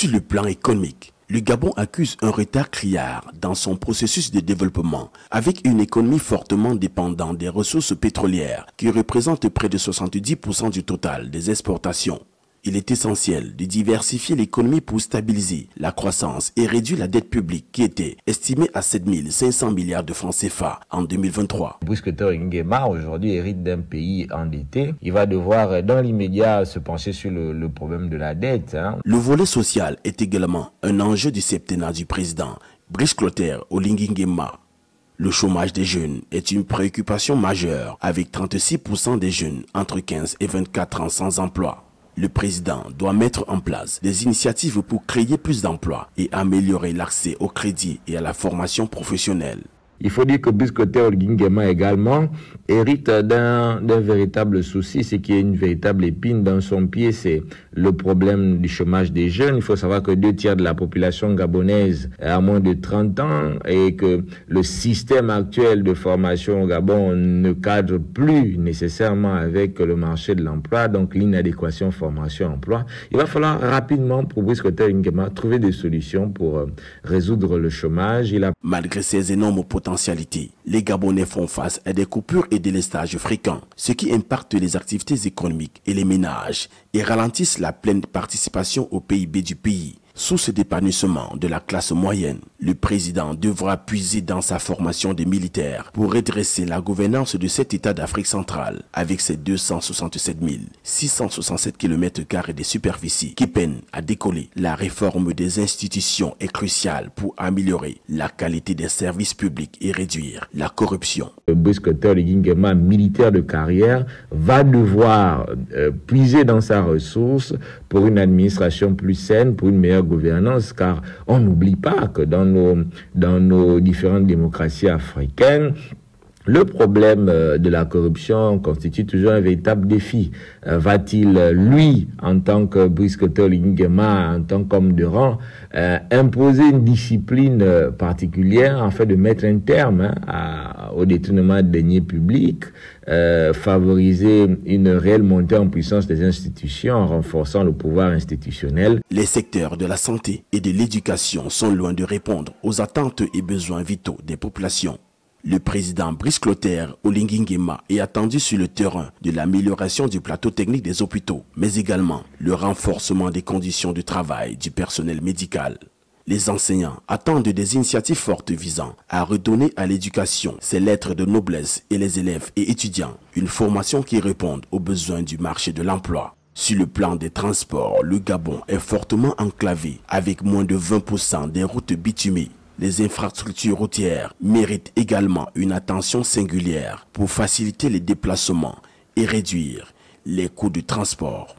Sur le plan économique, le Gabon accuse un retard criard dans son processus de développement, avec une économie fortement dépendante des ressources pétrolières qui représentent près de 70% du total des exportations. Il est essentiel de diversifier l'économie pour stabiliser la croissance et réduire la dette publique qui était estimée à 7 500 milliards de francs CFA en 2023. Brice Clotaire Nguema aujourd'hui hérite d'un pays endetté. Il va devoir dans l'immédiat se pencher sur le problème de la dette. Le volet social est également un enjeu du septennat du président Brice Clotaire Nguema. Le chômage des jeunes est une préoccupation majeure avec 36% des jeunes entre 15 et 24 ans sans emploi. Le président doit mettre en place des initiatives pour créer plus d'emplois et améliorer l'accès au crédit et à la formation professionnelle. Il faut dire que Brice Clotaire Nguema également hérite d'un véritable souci, c'est qu'il y a une véritable épine dans son pied, c'est le problème du chômage des jeunes. Il faut savoir que 2/3 de la population gabonaise a moins de 30 ans et que le système actuel de formation au Gabon ne cadre plus nécessairement avec le marché de l'emploi, donc l'inadéquation formation-emploi. Il va falloir rapidement pour Brice Clotaire Nguema trouver des solutions pour résoudre le chômage. Malgré ces énormes potentialités, les Gabonais font face à des coupures et délestages fréquents, ce qui impacte les activités économiques et les ménages et ralentissent la pleine participation au PIB du pays. Source d'épanouissement de la classe moyenne, le président devra puiser dans sa formation des militaires pour redresser la gouvernance de cet État d'Afrique centrale avec ses 267 667 km² de superficie qui peinent à décoller. La réforme des institutions est cruciale pour améliorer la qualité des services publics et réduire la corruption. Brice Clotaire Nguema, militaire de carrière, va devoir puiser dans sa ressource pour une administration plus saine, pour une meilleure gouvernance, car on n'oublie pas que dans nos différentes démocraties africaines, le problème de la corruption constitue toujours un véritable défi. Va-t-il, lui, en tant que Brice Clotaire Nguema, en tant qu'homme de rang, imposer une discipline particulière afin de mettre un terme au détournement de deniers publics, favoriser une réelle montée en puissance des institutions en renforçant le pouvoir institutionnel? Les secteurs de la santé et de l'éducation sont loin de répondre aux attentes et besoins vitaux des populations. Le président Brice Clotaire Nguema est attendu sur le terrain de l'amélioration du plateau technique des hôpitaux, mais également le renforcement des conditions de travail du personnel médical. Les enseignants attendent des initiatives fortes visant à redonner à l'éducation ses lettres de noblesse et les élèves et étudiants une formation qui réponde aux besoins du marché de l'emploi. Sur le plan des transports, le Gabon est fortement enclavé avec moins de 20% des routes bitumées. Les infrastructures routières méritent également une attention singulière pour faciliter les déplacements et réduire les coûts de transport.